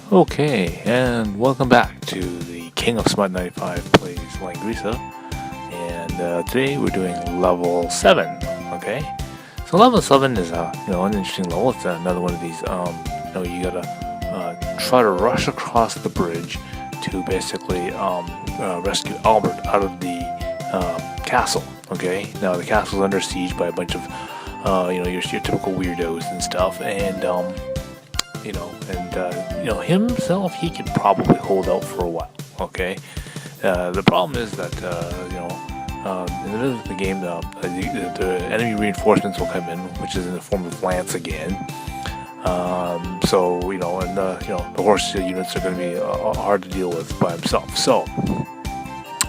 Okay, and welcome back to the King of Smut 95 plays Langrisser, and today we're doing level 7. Okay, so level 7 is an interesting level. It's another one of these. You gotta try to rush across the bridge to basically rescue Albert out of the castle. Okay, now the castle's under siege by a bunch of your typical weirdos and stuff, and himself, he could probably hold out for a while. Okay, the problem is that in the middle of the game, the enemy reinforcements will come in, which is in the form of Lance again. The horse units are going to be hard to deal with by himself. So,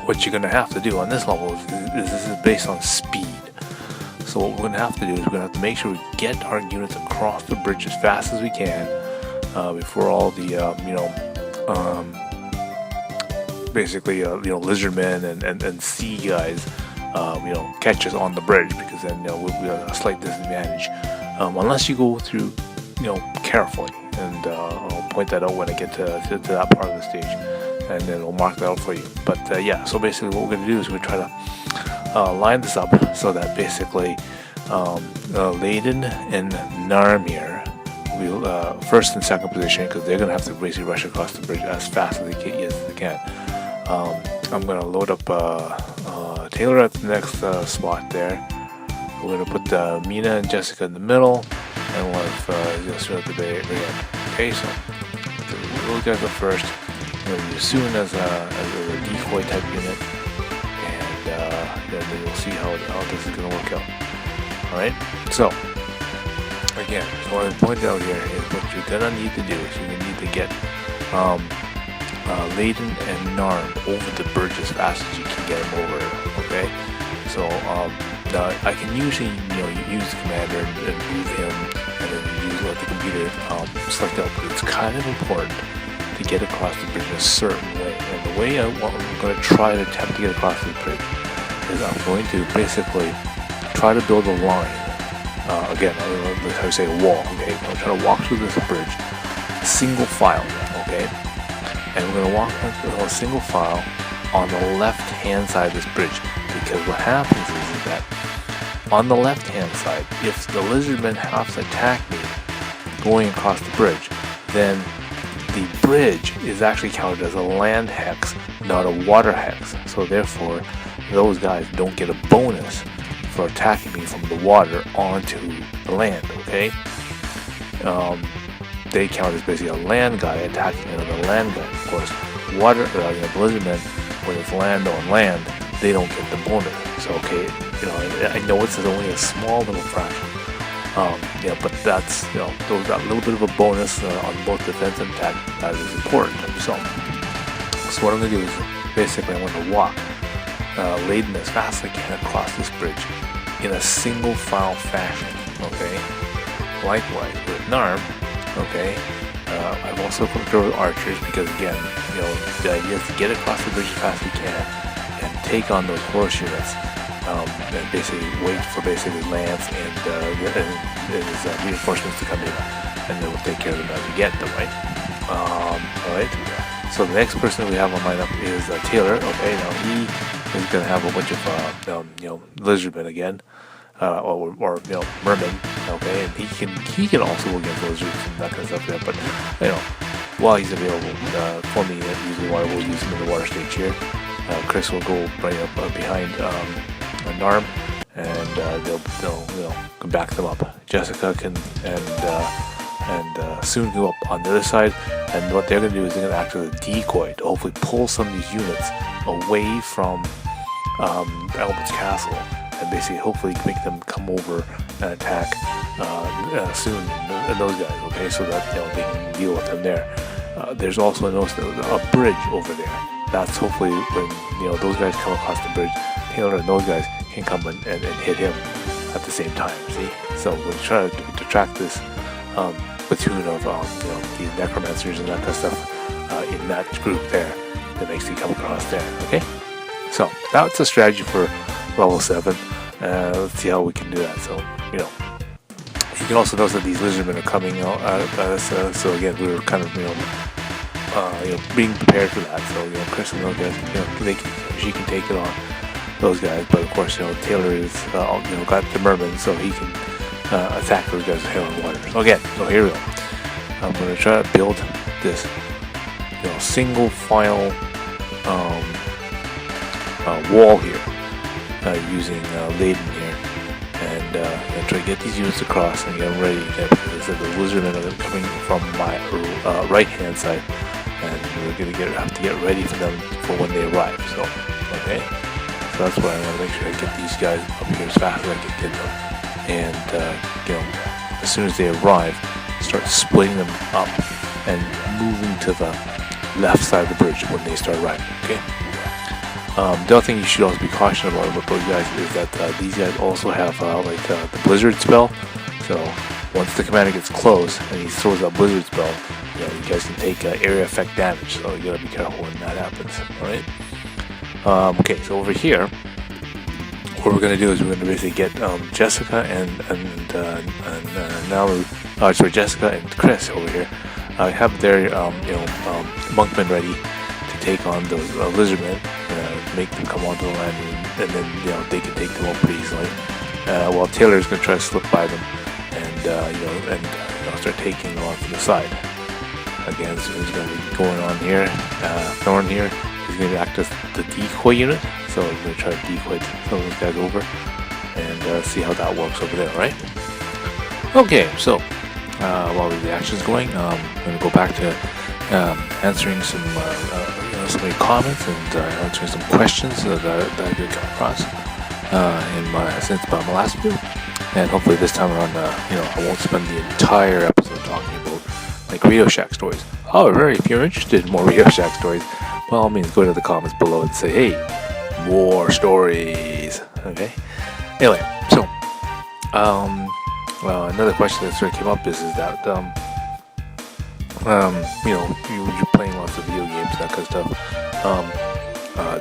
what you're going to have to do on this level is this is based on speed. So what we're going to have to do is we're going to have to make sure we get our units across the bridge as fast as we can before all the lizardmen and sea guys catch us on the bridge, because then we'll be at a slight disadvantage unless you go through carefully, and I'll point that out when I get to that part of the stage, and then we'll mark that out for you. But so basically what we're going to do is we're going to try to line this up so that basically Layden and Narmir will first and second position, because they're going to have to basically rush across the bridge as fast as they can. I'm going to load up Taylor at the next spot there. We're going to put Mina and Jessica in the middle, and we'll have Sue at the very end. Okay, so those guys up first. We're going to use Soon as a decoy type unit, and then we'll see how this is going to work out. Alright, so again, what I pointed out here is what you're going to need to do is you're going to need to get Layden and Narm over the bridge as fast as you can get them over. Okay, so I can usually use the commander and move him, and then let the computer select out, but it's kind of important to get across the bridge in a certain way. And the way I'm going to try to attempt to get across the bridge is I'm going to basically try to build a line. Again, that's how you say a wall. Okay, I'm trying to walk through this bridge, single file. Okay, and we're going to walk through a single file on the left-hand side of this bridge, because what happens is that on the left-hand side, if the lizardmen have to attack me going across the bridge, then the bridge is actually counted as a land hex, not a water hex. So therefore, those guys don't get a bonus for attacking me from the water onto the land. Okay, they count as basically a land guy attacking another land guy. Of course, water lizardmen, when it's land on land, they don't get the bonus. So I know it's only a small little fraction. But that's that little bit of a bonus on both defense and attack that is important. So what I'm going to do is basically I'm going to walk Layden as fast as I can across this bridge in a single file fashion. Okay. Likewise with Narm. Okay. I've also equipped her with archers, because again, the idea is to get across the bridge as fast as we can and take on those horse units. And basically wait for Lance and his reinforcements to come in, and then we'll take care of them as we get them, right? Alright, so the next person we have on lineup is Taylor. Okay, now he is going to have a bunch of lizardmen again, or mermen. Okay, and he can also go against lizards and that kind of stuff there. But while he's available for me, usually we'll use him in the water stage here. Chris will go right up behind Narm, and they'll back them up. Jessica can and soon go up on the other side, and what they're going to do is they're going to act as a decoy to hopefully pull some of these units away from Albert's castle, and basically hopefully make them come over and attack soon and those guys. Okay, so that they can deal with them there. There's also a bridge over there. That's hopefully when those guys come across the bridge, Taylor and those guys can come and hit him at the same time. See, so we'll try to track this platoon of these necromancers and that kind of stuff in that group there that makes you come across there. Okay, so that's a strategy for level 7. Let's see how we can do that. So you can also notice that these lizardmen are coming out at us. So again, we were kind of being prepared for that. So Chris and those guys, she can take it on those guys. But of course, Taylor is got the merman, so he can attack those guys with hail and water. So again, here we go. I'm going to try to build this single file wall here using Laden here, and try to get these units across and get them ready. Because the lizardmen are coming from my right hand side, and we're going to have to get ready for them for when they arrive. So that's why I want to make sure I get these guys up here as fast as I can get them, and as soon as they arrive, start splitting them up and moving to the left side of the bridge when they start arriving. Okay. The other thing you should also be cautious about those guys is that these guys also have the blizzard spell. So once the commander gets close and he throws that blizzard spell, you guys can take area effect damage. So you gotta be careful when that happens. All right. Okay. So over here, what we're gonna do is we're gonna basically get Jessica and Nalu. Jessica and Chris over here. Have their monkmen ready to take on those lizardmen. Make them come onto the land, and then they can take them out pretty easily. While Taylor's going to try to slip by them, and start taking them on from the side. Again, so he's going to be going on here. Thorn here. He's going to act as the decoy unit, so we're going to try to decoy some of those guys over, and see how that works over there. Right? Okay, so while the action's going, I'm going to go back to answering some of your comments and answering some questions that I did come across since my last video, and hopefully this time around, I won't spend the entire episode talking about Radio Shack stories. However, if you're interested in more Radio Shack stories, by all means, go to the comments below and say, hey, more stories. Okay. Anyway, so another question that sort of came up is that you're playing lots of video games, that kind of stuff.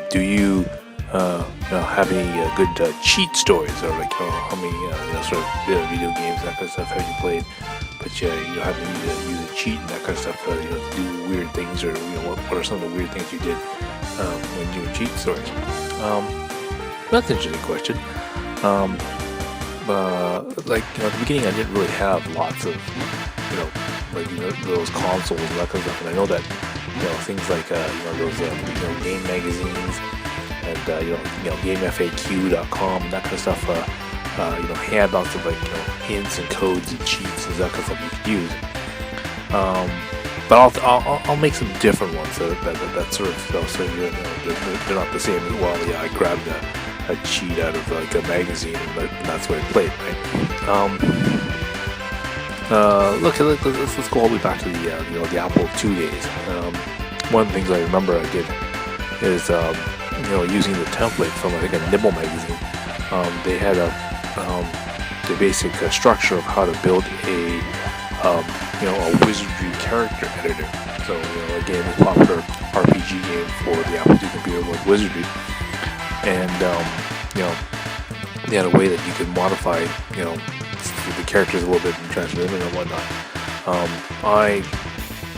Do you have any good cheat stories, or how many sort of video games, that kind of stuff have you played? But you haven't use a cheat and that kind of stuff, to do weird things, or what are some of the weird things you did when doing cheat stories? That's an interesting question. At the beginning, I didn't really have lots of those consoles and that kind of stuff, and I know that things like those game magazines and GameFAQ.com and that kind of stuff, handouts of hints and codes and cheats and that kind of stuff you could use. But I'll make some different ones that sort of so they're not the same as well. Yeah, I grabbed a cheat out of a magazine, and that's what I played, right? Let's go all the way back to the Apple II days. One of the things I remember I did is using the template from I think a Nibble magazine. They had the basic structure of how to build a wizardry character editor. So again, this popular RPG game for the Apple II computer was Wizardry, and they had a way that you could modify the characters a little bit and transfer them and whatnot. I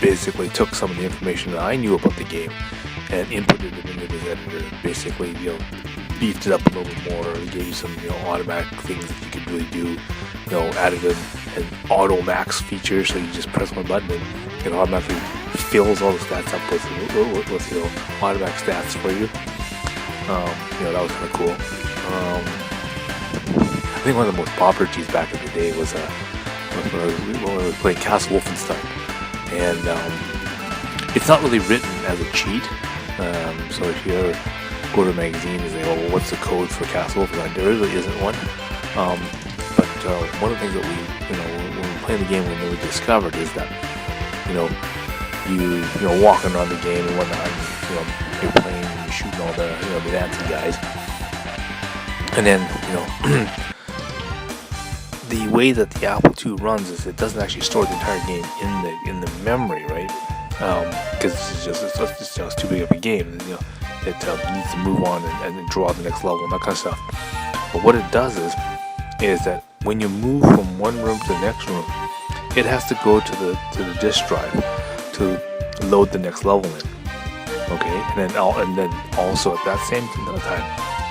basically took some of the information that I knew about the game and inputted it into this editor. Basically, beefed it up a little bit more, gave you some automatic things that you could really do. Added an auto max feature, so you just press one button and it automatically fills all the stats up with automatic stats for you. That was kind of cool. I think one of the most popular cheats back in the day was when we were playing Castle Wolfenstein, and it's not really written as a cheat. So if you ever go to a magazine and say, "Oh, well, what's the code for Castle Wolfenstein?" There really isn't one. But one of the things that we, when we played the game, we discovered is that you walking around the game and whatnot, and, you're playing, and you're shooting all the dancing guys, and then the way that the Apple II runs is it doesn't actually store the entire game in the memory, right? Because it's just too big of a game. It needs to move on and draw the next level and that kind of stuff. But what it does is that when you move from one room to the next room, it has to go to the disk drive to load the next level in. Okay, and then also at that same time,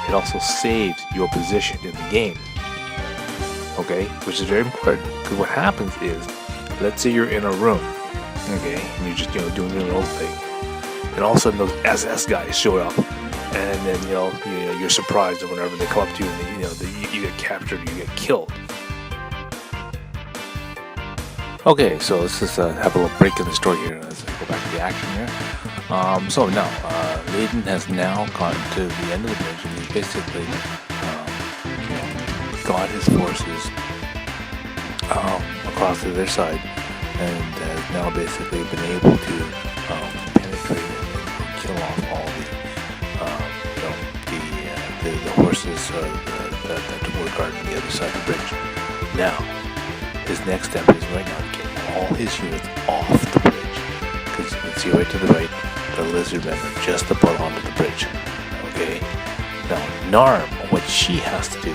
it also saves your position in the game. Okay, which is very important, because what happens is, let's say you're in a room, okay, and you're just doing your own thing, and all of a sudden those SS guys show up, and then you're surprised, or whenever they come up to you, and you get captured, you get killed. Okay, so let's just have a little break in the story here. Let's go back to the action here. So now, Layden has now gotten to the end of the bridge, and he's basically got his forces across to their side, and has now basically been able to penetrate and kill off all the horses that were guarding the other side of the bridge. Now, his next step is right now to get all his units off the bridge, because you can see right to the right, the lizardmen are just about onto the bridge. Okay. Now, Narm, what she has to do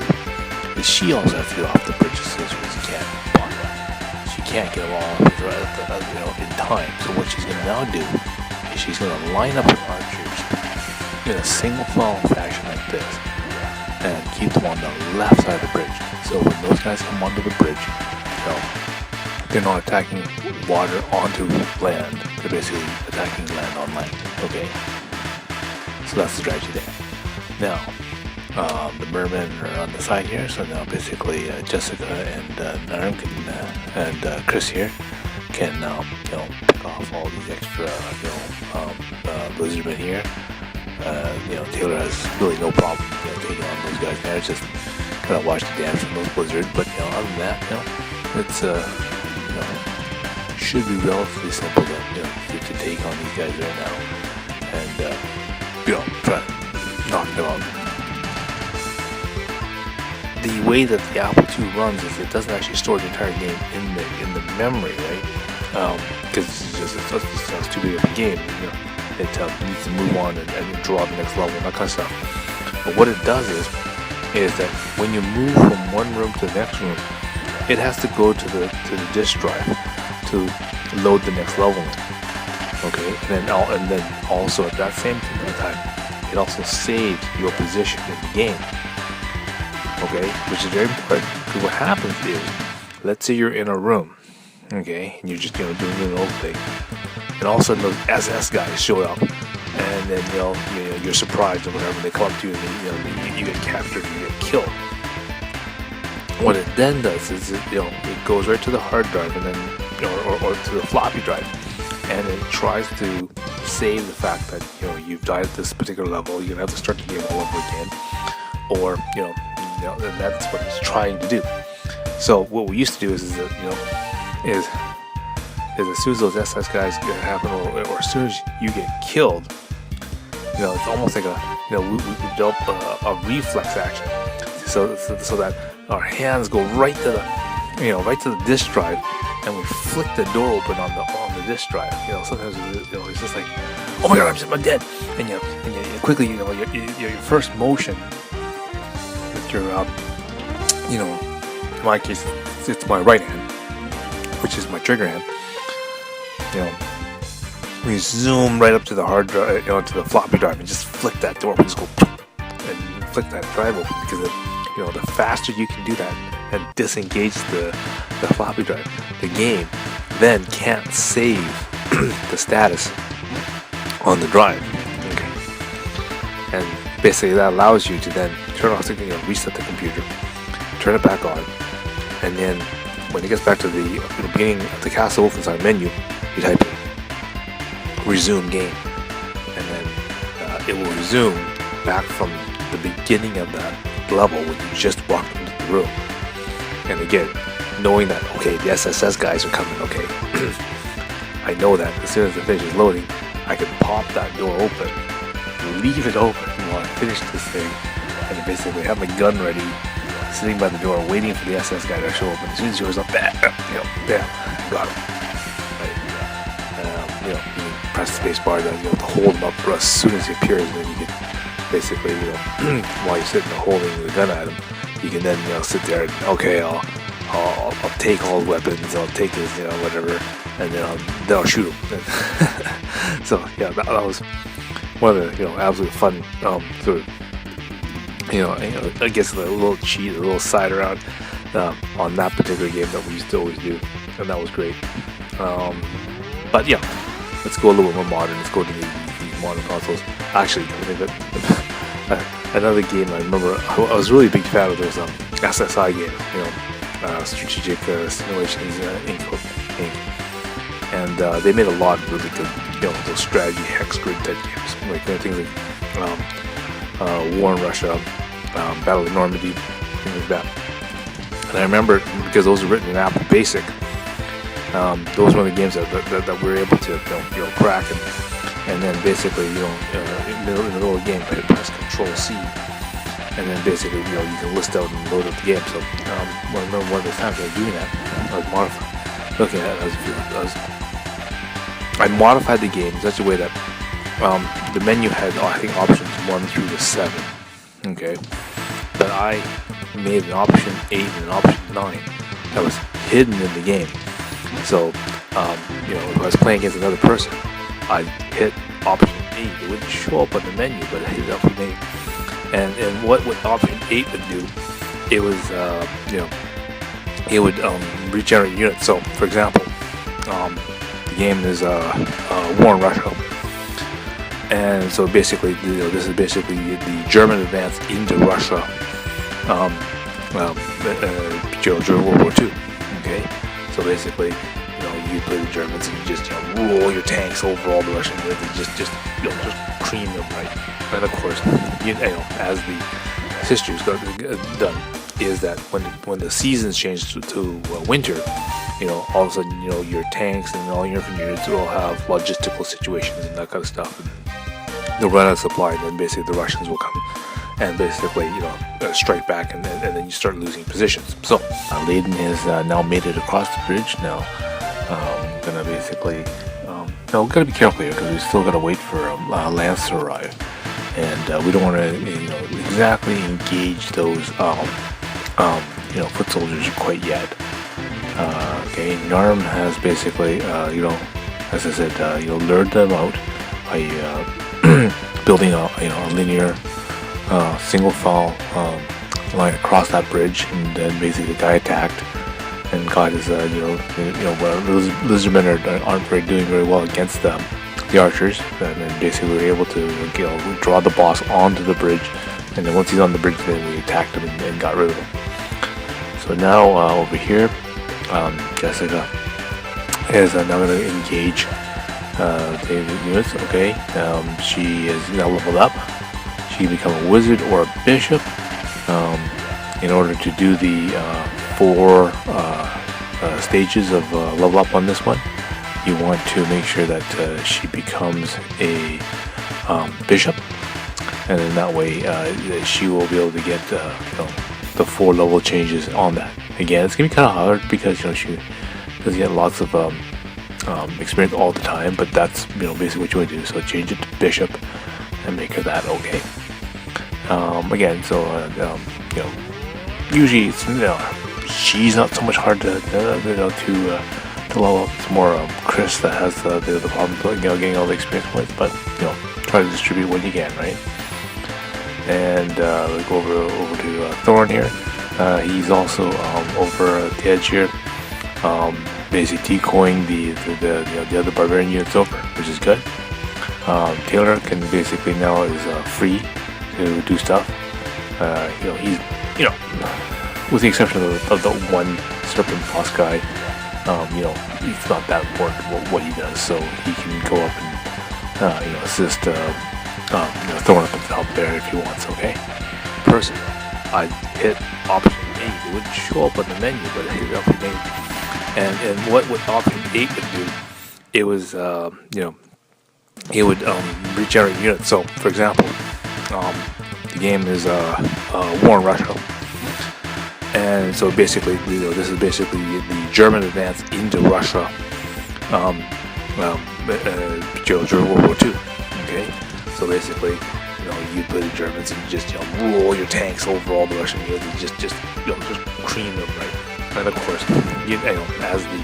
is she also has to get off the bridge as soon as she can. She can't get them all in time. So what she's going to now do is she's going to line up her archers in a single file fashion like this, and keep them on the left side of the bridge. So when those guys come onto the bridge, they're not attacking water onto land. They're basically attacking land on land. Okay. So that's the strategy there. Now, the mermen are on the side here, so now basically Jessica and Narm and Chris here can now pick off all these extra lizardmen here. Taylor has really no problem taking on those guys there. It's just kind of watch the damage from those blizzards, but other than that, it's should be relatively simple to take on these guys right now, and try to knock them out. The way that the Apple II runs is it doesn't actually store the entire game in the memory, right? Because it's too big of a game. It needs to move on and draw the next level and that kind of stuff. But what it does is that when you move from one room to the next room, it has to go to the disk drive to load the next level in. Okay, and then also at that same time, it also saves your position in the game. Okay, which is very important, because what happens is, let's say you're in a room, okay, and you're just doing your own thing, and all of a sudden those SS guys show up, and then you're surprised or whatever, they come up to you, and you get captured, you get killed. What it then does is it goes right to the hard drive, and then or to the floppy drive, and it tries to save the fact that you've died at this particular level. You're gonna have to start the game all over again, or and that's what it's trying to do. So what we used to do is as soon as those SS guys happen, or as soon as you get killed, it's almost like we develop a reflex action, so that our hands go right to the disk drive, and we flick the door open on the disk drive. Sometimes it's just like, oh my god, I'm dead, and you quickly your first motion with your in my case it's my right hand, which is my trigger hand. We zoom right up to the hard drive, to the floppy drive, and just flick that door. We just go and flick that drive open, because the faster you can do that and disengage the floppy drive, the game then can't save the status on the drive. Okay. And basically that allows you to then turn off the reset the computer, turn it back on, and then when it gets back to the beginning of the Castle Wolfenstein menu, you type in resume game, and then it will resume back from the beginning of that level when you just walked into the room. And again, knowing that, okay, the SSS guys are coming, okay, I know that as soon as the finishes loading, I can pop that door open, leave it open while I finish this thing, and basically have my gun ready, sitting by the door, waiting for the SS guy to show up. And as soon as he shows up, bam, got him. You press the space bar to hold him up as soon as he appears, and then you can basically, while you're sitting there holding the gun at him, you can then sit there and, okay, I'll take all the weapons, I'll take his whatever, and then I'll shoot him. So yeah, that was one of the absolute fun sort of I guess a little cheat, a little side around on that particular game that we used to always do, and that was great. But yeah, let's go a little bit more modern. Let's go to these modern consoles. Actually, another game I remember I was really a big fan of those SSI games, strategic simulations Inc. And they made a lot of really good, those strategy hex grid type games, like things like War in Russia, Battle of Normandy, things like that. And I remember, because those were written in Apple Basic, those were the games that we were able to crack, and then basically in the middle of the game press Control C, and then basically you can list out and load up the game. So I remember one of the times I was doing that, I was looking at it, I modified the game in such a way that the menu had, I think, options 1 through to 7. Okay, but I made an option 8 and an option 9 that was hidden in the game. So if I was playing against another person, I'd hit option 8. It wouldn't show up on the menu, but I hit option 8. And what option 8 would do, it was it would regenerate units. So for example, the game is War in Russia, and so basically this is basically the German advance into Russia during World War II. Okay, so basically you play the Germans and you just roll your tanks over all the Russian units and just cream them, right? And of course, as the history's done, is that when the seasons change to winter, all of a sudden, your tanks and all your units will have logistical situations and that kind of stuff. And they'll run out of supply, and then basically the Russians will come and basically, strike back, and then you start losing positions. So, Leyden has now made it across the bridge. Now, gonna basically, we gotta be careful here because we still gotta wait for Lance to arrive, and we don't want to, exactly engage those, foot soldiers quite yet. Okay, Narm has basically, as I said, lured them out by building a linear single file line across that bridge, and then basically the guy attacked and got his, lizardmen aren't doing very well against the archers, and then basically we were able to draw the boss onto the bridge, and then once he's on the bridge, then we attacked him and got rid of him. So now over here, Jessica is now going to engage the units. Okay, she is now leveled up. She can become a wizard or a bishop. In order to do the 4 stages of level up on this one, you want to make sure that she becomes a bishop, and then that way she will be able to get the 4 level changes on that. Again, it's gonna be kind of hard because she doesn't get lots of experience all the time, but that's basically what you want to do. So change it to bishop and make her that. Okay. Again, so usually it's she's not so much hard to level up. It's more Chris that has the problem getting all the experience points, but try to distribute when you can, right? And we go over to Thorn here. He's also over the edge here, basically decoying the other barbarian units over, which is good. Taylor can basically now is free to do stuff. He's with the exception of the one serpent boss guy, it's not that important what he does, so he can go up and assist Thorn up at the top there if he wants. Okay, person, I hit option 8. It wouldn't show up on the menu, but I hit option 8. And what option 8 would do, it was it would regenerate units. So for example, the game is War in Russia, and so basically this is basically the German advance into Russia during World War II. Okay, so basically you play the Germans and you just roll your tanks over all the Russian units and just cream them, right? And of course, as the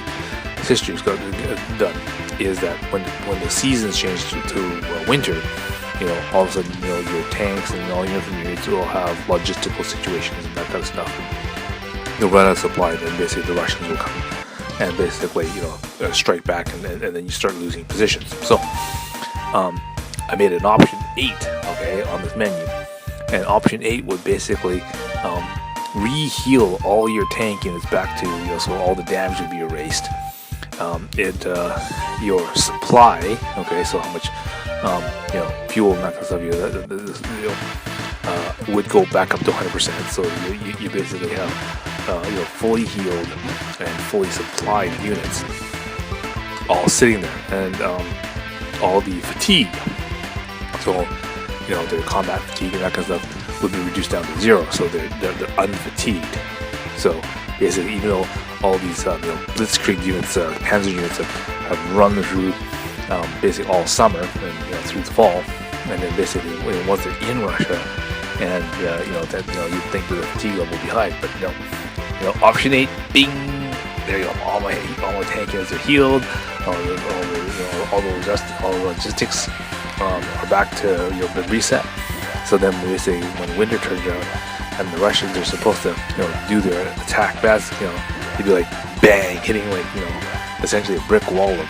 history's done, is that when the seasons change to winter, all of a sudden, your tanks and all your infantry units will have logistical situations and that kind of stuff. You'll run out of supply, and then basically the Russians will come and basically, strike back, and then you start losing positions. So, I made an option 8, okay, on this menu, and option 8 would basically re-heal all your tank units back to, so all the damage would be erased. Your supply, okay, so how much, fuel and that kind of stuff, would go back up to 100%. So you basically have, fully healed and fully supplied units all sitting there, and all the fatigue. So, their combat fatigue and that kind of stuff would be reduced down to 0. So they're unfatigued. So basically, even though all these blitzkrieg units, panzer units have run through basically all summer and through the fall, and then basically once they're in Russia, and you'd think that the fatigue level would be high, but option 8, bing, there you go, all my tank units are healed, all the logistics are back to been reset. So then basically when winter turns around and the Russians are supposed to do their attack best, they'd be like bang, hitting essentially a brick wall of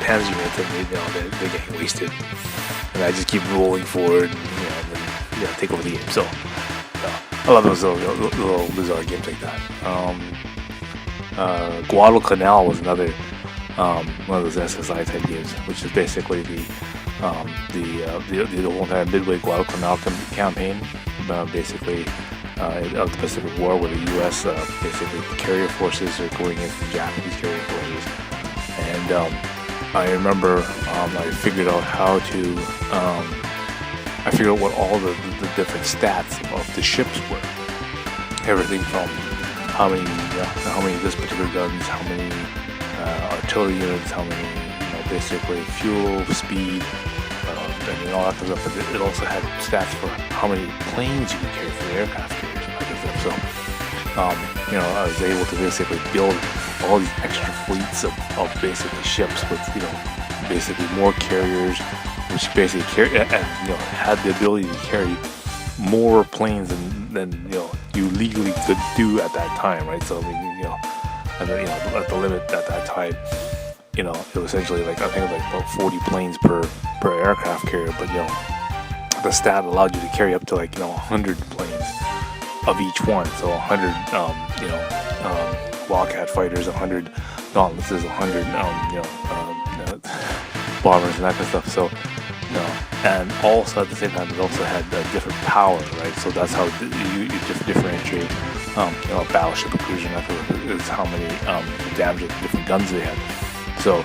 panzer units, and they're getting wasted, and I just keep rolling forward and take over the game. So I love those little bizarre games like that. Guadalcanal was another one of those SSI type games, which is basically the whole entire Midway Guadalcanal campaign, basically of the Pacific War, where the U.S. Basically carrier forces are going in from Japanese carrier forces, and I remember I figured out how to I figured out what all the different stats of the ships were. Everything from how many of this particular guns, how many artillery units, how many basically fuel, speed, and all that kind of stuff. But it also had stats for how many planes you could carry for the aircraft carriers and that kind of stuff. So I was able to basically build all these extra fleets of basically ships with basically more carriers, which basically had the ability to carry more planes than you legally could do at that time, right? So at the limit at that time, it was essentially I think it was about 40 planes per aircraft carrier, but the stat allowed you to carry up to 100 planes of each one. So 100 Wildcat fighters, 100 Dauntlesses, 100 bombers and that kind of stuff. So and also at the same time it also had different power, right? So that's how you differentiate a battleship, a cruiser, and that kind of stuff, is how many damage of the different guns they had. So it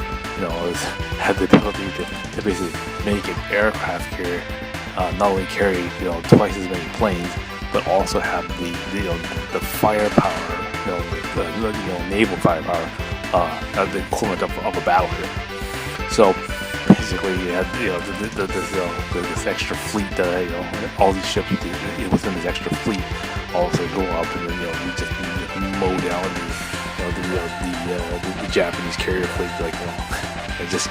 had the ability to basically make an aircraft carrier not only carry twice as many planes, but also have the firepower, the naval firepower, the equivalent of a battleship. So basically, you had this extra fleet that all these ships within this extra fleet also go up, and then you just mow down the Japanese carrier fleet, and just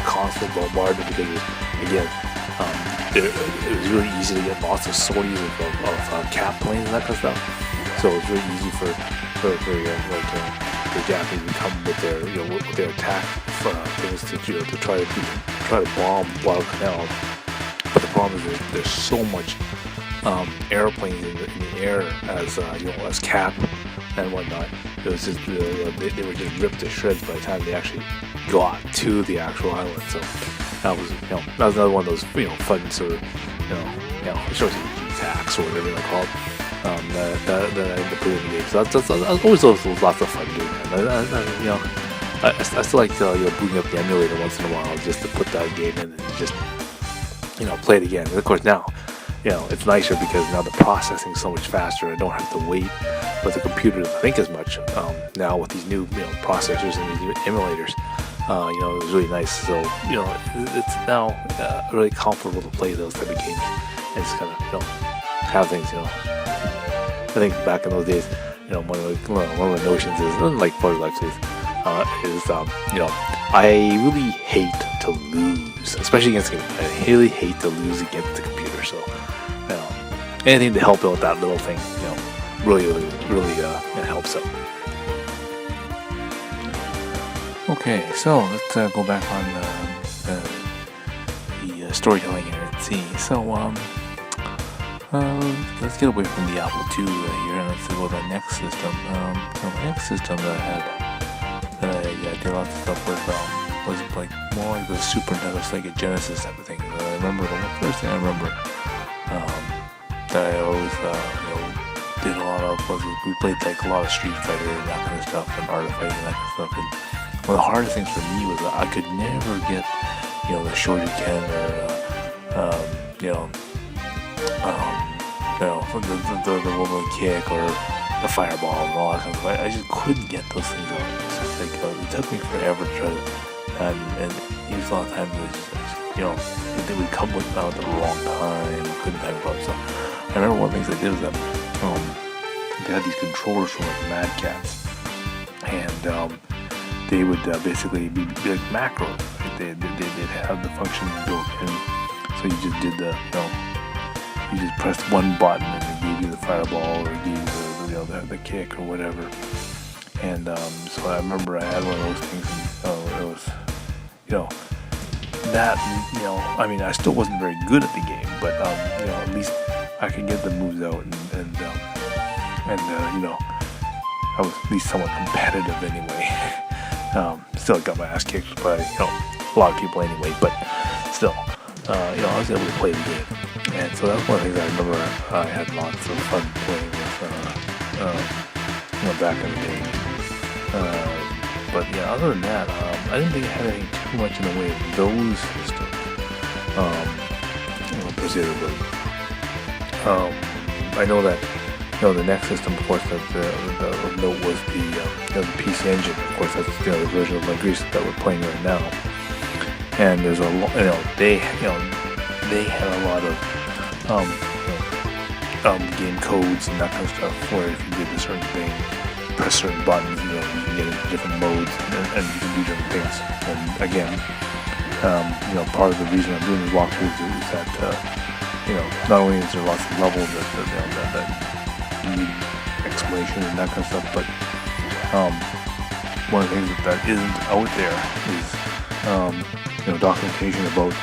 constant bombardment, because again, it was really easy to get lots of sorties of cap planes and that kind of stuff. So it's really easy for the Japanese to come with their attack things to try to bomb Guadalcanal. But the problem is there's so much airplanes in the air as cap and whatnot. It was just they were just ripped to shreds by the time they actually got to the actual island. So that was another one of those fun sort of sort of attacks or whatever they're called. That I ended up putting in the game. So that's always lots of fun doing that. I still like booting up the emulator once in a while just to put that game in and just play it again. And of course now it's nicer because now the processing is so much faster. I don't have to wait for the computer to think as much. Now with these new processors and these new emulators, it was really nice. So it's now really comfortable to play those type of games and just kind of have things. I think back in those days, one of the notions is, like Party Life says, I really hate to lose, especially against the computer. I really hate to lose against the computer. So, anything to help out that little thing, really helps out. Okay, so let's go back on the storytelling here. Let's see. So, let's get away from the Apple II here, and let's go to the next system. So the next system that I did lots of stuff with was like more like the Super Nintendo, like a Genesis type of thing. I remember the first thing I remember that I always did a lot of was we played like a lot of Street Fighter and that kind of stuff, and Art of Fighting and that kind of stuff. And one of the hardest things for me was that I could never get the Shoryuken or the woman kick or the fireball and all that kind of stuff. I just couldn't get those things out. It's just like it took me forever to try to, and a lot of times it was just, they would come with at the wrong time. I couldn't time it up. So I remember one of the things I did was that they had these controllers from like Mad Cats, and they would basically be like macros. Right? They'd have the function built in, so you just did you just pressed one button and it gave you the fireball or it gave you the kick or whatever. And so I remember I had one of those things, and it was that I mean, I still wasn't very good at the game, but at least I could get the moves out, and I was at least somewhat competitive anyway. Still got my ass kicked by a lot of people anyway, but still I was able to play the game. And so that's one of the things I remember I had lots of fun playing with back in the day. But other than that, I didn't think I had anything too much in the way of those systems. Specifically, I know that the next system, of course, that the note was the PC Engine. Of course, that's the version of Langrisser that we're playing right now. And there's a lot, they had a lot of game codes and that kind of stuff, where if you did a certain thing, press certain buttons, you can get into different modes, and you can do different things. And again, part of the reason I'm doing these walkthroughs is that not only is there lots of levels that need explanation and that kind of stuff, but one of the things that isn't out there is documentation about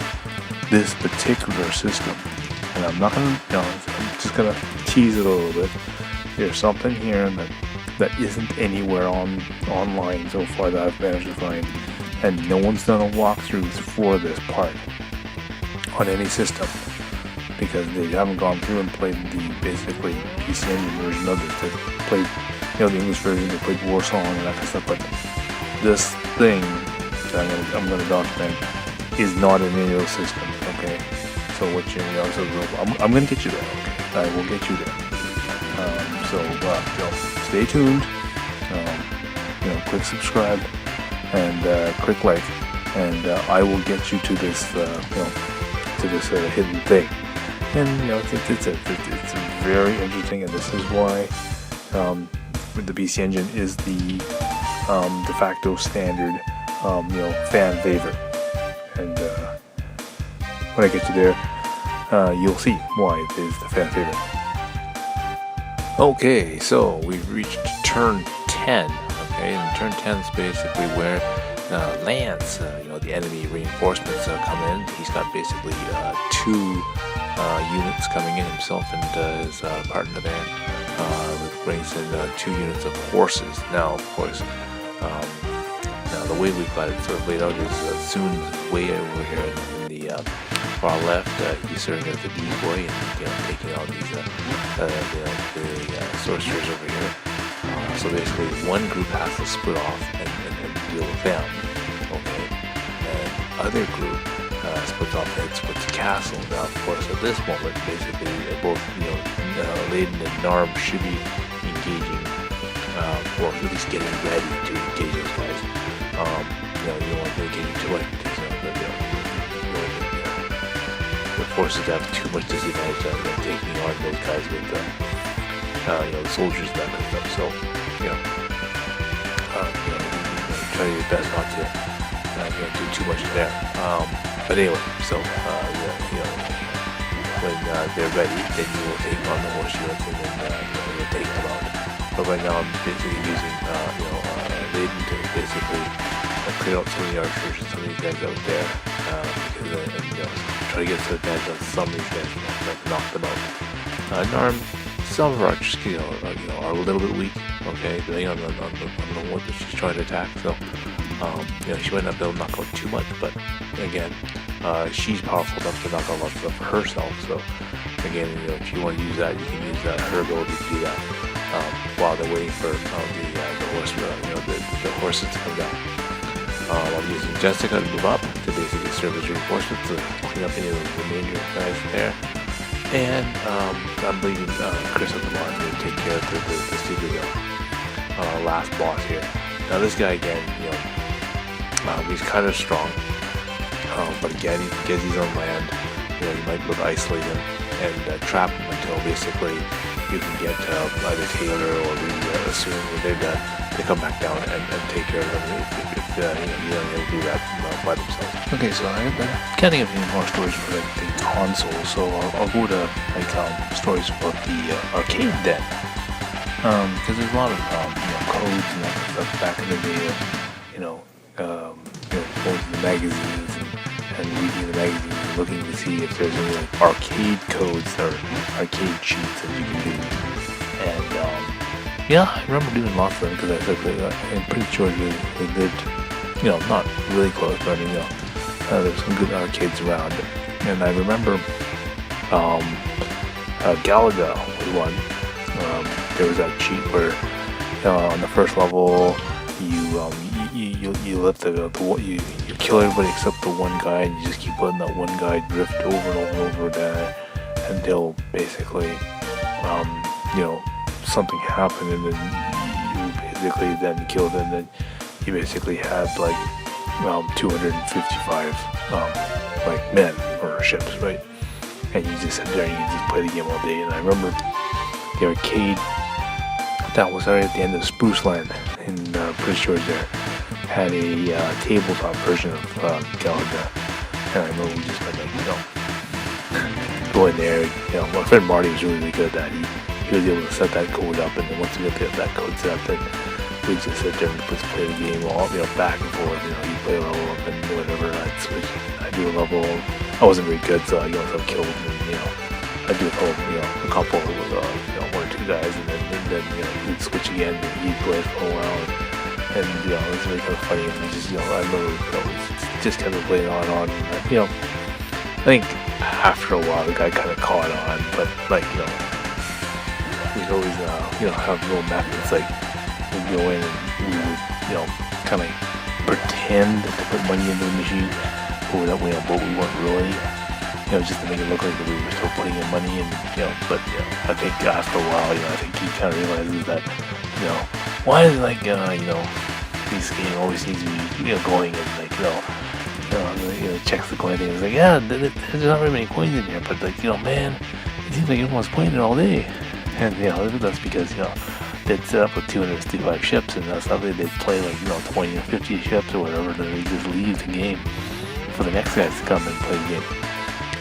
this particular system. And I'm not gonna, I'm just gonna tease it a little bit. There's something here that isn't anywhere online so far that I've managed to find, and no one's done a walkthrough for this part on any system, because they haven't gone through and played the basically PC Engine version of it. They played, the English version. They played Warsong and that kind of stuff. But this thing that I'm gonna document is not in any of those systems. Okay. So what I'm going to get you there. Okay, I will get you there. Stay tuned. Click subscribe and click like, and I will get you to this, to this hidden thing. And it's very interesting, and this is why the PC Engine is the de facto standard, fan favorite. And when I get you there, you'll see why it is the fan favorite. Okay, so we've reached turn 10. Okay, and turn 10 is basically where Lance, the enemy reinforcements come in. He's got basically 2 units coming in, himself and his partner in the band, which brings in 2 units of horses. Now, of course, now the way we've got it sort of laid out is Soon way over here in the far left. He's serving as the decoy and taking out these the sorcerers over here. So basically, one group has to split off and deal with them. Okay, and other group splits off and splits the castle. Now, of course, at this moment, basically, both Layden and Narb should be engaging, or at least getting ready to engage those guys. You don't want to engage too much because the forces have too much disadvantage on taking on those guys with the soldiers and that kind of stuff. So try your best not to do too much there. But anyway, so when they're ready, then you will take on the horse units and then you'll take them out. But right now I'm basically using Laden to basically clear out some of the archers and some of these guys out there, and try to get to the advantage of some of these guys, like knock them out. Narm, some of our archers are a little bit weak, okay, depending on the one that she's trying to attack. So she might not be able to knock out too much, but again, she's powerful enough to knock out lots of stuff herself. So again, if you want to use that, you can use her ability to do that while they're waiting for the horses to come down. I'm using Jessica to move up to basically serve as reinforcements to clean up any of the remainder guys there. And I'm leaving Chris at the bottom to take care of the stupid last boss here. Now this guy again, he's kind of strong, but again, because he's on land, you might be able to isolate him and trap him until basically you can get either Taylor or assume when they're done, they come back down and take care of them if you don't able to do that by themselves. Okay, so I can't think of any more stories for the console, so I'll go to stories about the arcade den, because there's a lot of codes and that stuff back in the day, going to the magazines and reading the magazines and looking to see if there's any arcade codes or arcade cheats that you can do. And I remember doing lots of them because I'm pretty sure we lived, not really close, but there's some good arcades around. And I remember Galaga was one. There was that cheat where on the first level you let you kill everybody except the one guy, and you just keep letting that one guy drift over and over and over there until basically something happened, and then you basically then killed him, and then you basically had 255 men or ships, right? And you just sit there and you just play the game all day. And I remember the arcade that was right at the end of Spruce Land in Prince George there had a tabletop version of Galaga, and I remember we just went go in there. My friend Marty was really good at that. He was able to set that code up, and then once we got that code set up, then we just sit there and just play the game all back and forth. You play a level up and whatever. I'd switch. I do a level. I wasn't very good, so I got some kills, and I do a couple with one or two guys, and then we'd switch again, and he'd play for a while. And it was really kind of funny, and we just I remember just kind of playing on. And, I think after a while the guy kind of caught on, but we'd always have little methods, we'd go in and we would kind of pretend to put money into the machine, but we weren't really, just to make it look like we were still putting in money, and but I think after a while, I think he kind of realizes that why is this game always needs to be going, and checks the coin thing. It's there's not very many coins in here, but man, it seems like everyone's playing it all day. And that's because they'd set up with 265 ships, and that's how they'd play 20 or 50 ships or whatever, and then they just leave the game for the next guys to come and play the game.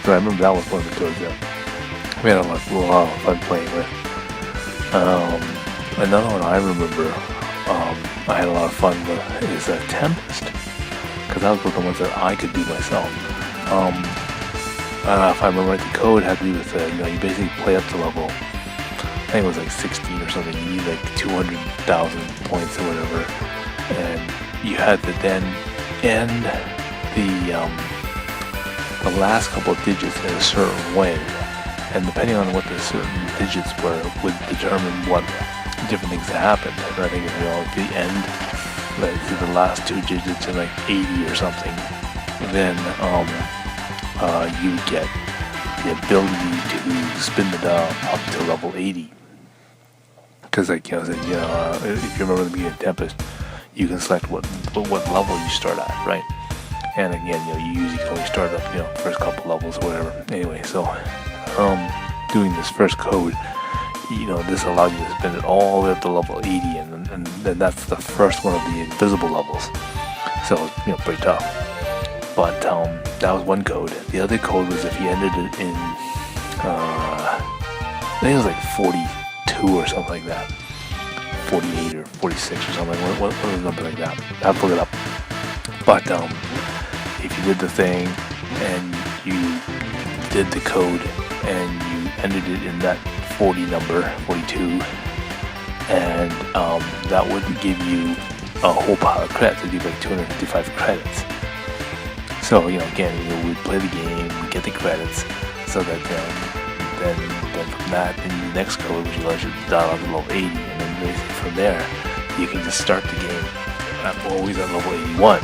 So I remember that was one of the codes that we had a lot of fun playing with. Another one I remember I had a lot of fun with is Tempest, because that was one of the ones that I could do myself. If I remember right, the code had to do with you basically play up to level, I think it was 16 or something. You need 200,000 points or whatever, and you had to then end the last couple of digits in a certain way, and depending on what the certain digits were would determine what different things that happened. And I think at the end, the last two digits in 80 or something, then you would get the ability to spin the dial up to level 80. Because if you remember the beginning of Tempest, you can select what level you start at, right? And again, you usually can only start up, first couple levels or whatever. Anyway, so doing this first code, this allowed you to spin it all the way up to level 80, and then that's the first one of the invisible levels. So pretty tough. But that was one code. The other code was if you ended it in, I think it was like 42 or something like that, 48 or 46 or something. What was a number like that? I have to look it up. But if you did the thing and you did the code and you ended it in that 40 number, 42, and that would give you a whole pile of credits. It'd be like 255 credits. So again, we'd play the game, we get the credits, so that then from that, in the next code, which allows you to dial up to level 80, and then basically from there, you can just start the game always at level 81,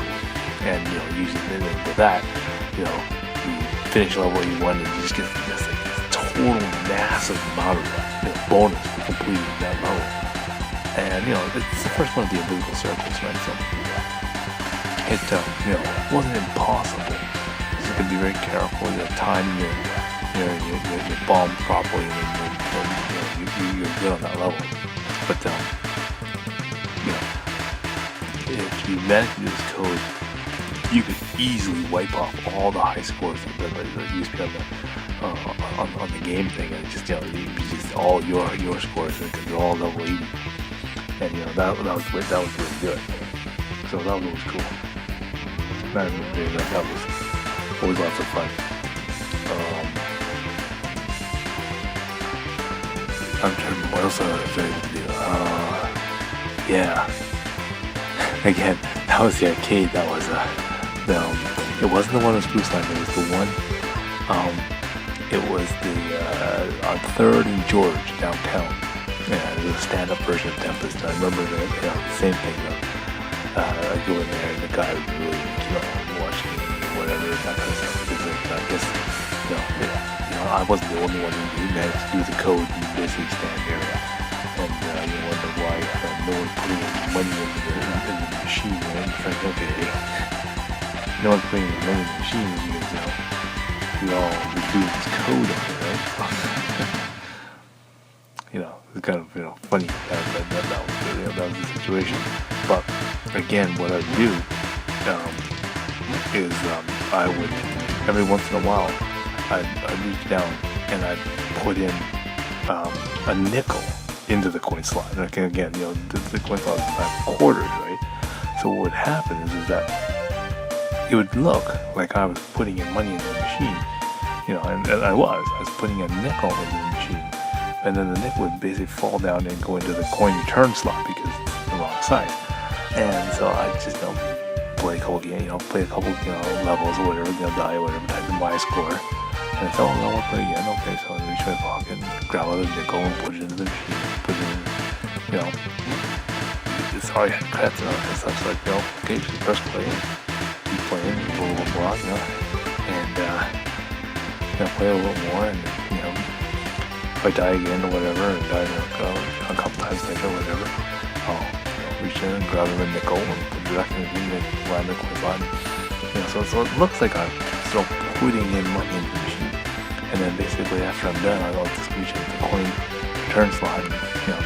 and using with that, you finish level 81, and you just get this total massive amount of bonus for completing that level. And it's the first one of the invisible circles, right? So it wasn't impossible. You can be very careful. Timing your bomb properly, and you're good on that level. But if you manage to do this code, you could easily wipe off all the high scores that used to be on the game thing, and just just all your scores, because they're all level 80, and that was really good. So that was always cool. I remember doing that. That was always lots of fun. I'm trying to remember what else I was able to do. Yeah. Again, that was the arcade. That was it wasn't the one with Spruce Line. It was the one. It was on 3rd and George downtown. Yeah, it was a stand-up version of Tempest. I remember the same thing though. I go in there and the guy would really, watching me or whatever, that kind of stuff. Because I guess, I wasn't the only one who managed to do the code and basically stand there and you wonder why no one putting money into the machine, right? It's like, okay, no one's putting money in the machine because, we all were doing this code on it, right? It's kind of, funny that was the situation. But again, what I'd do is I would, every once in a while, I'd reach down and I'd put in a nickel into the coin slot. And again, the coin slot is 5 quarters, right? So what would happen is that it would look like I was putting in money into the machine, and I was putting a nickel into the machine. And then the nickel would basically fall down and go into the coin return slot because it's the wrong size. And so I just play a couple games, play a couple levels or whatever, die or whatever, type in my score, and it's I want to play again. Okay, so I reach my pocket, and grab out a nickel and put it into the machine, put it in, it's already had credits and all that stuff. So okay, just press play, keep playing, a little bit more, and play a little more, and if I die again or whatever, and die a couple times later or whatever, I'll reach in and grab the nickel and put it back in the machine and land the coin button. So it looks like I'm still putting in money in the machine. And then basically after I'm done, I'll just reach into the coin return slot and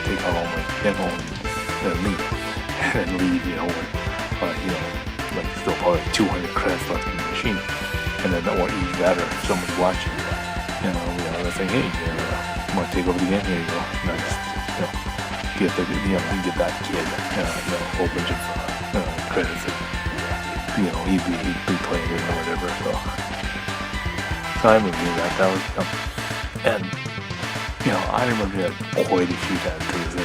take out all my nickel and leave. And then leave, like still probably 200 credits left in the machine. And then that won't use that, or if someone's watching, they're saying, hey, you want to take over the game? Here you go. And I just, get that kid, a whole bunch of credits that, he'd be playing it or whatever. So I remember doing that. That was, and I remember that quite a few times because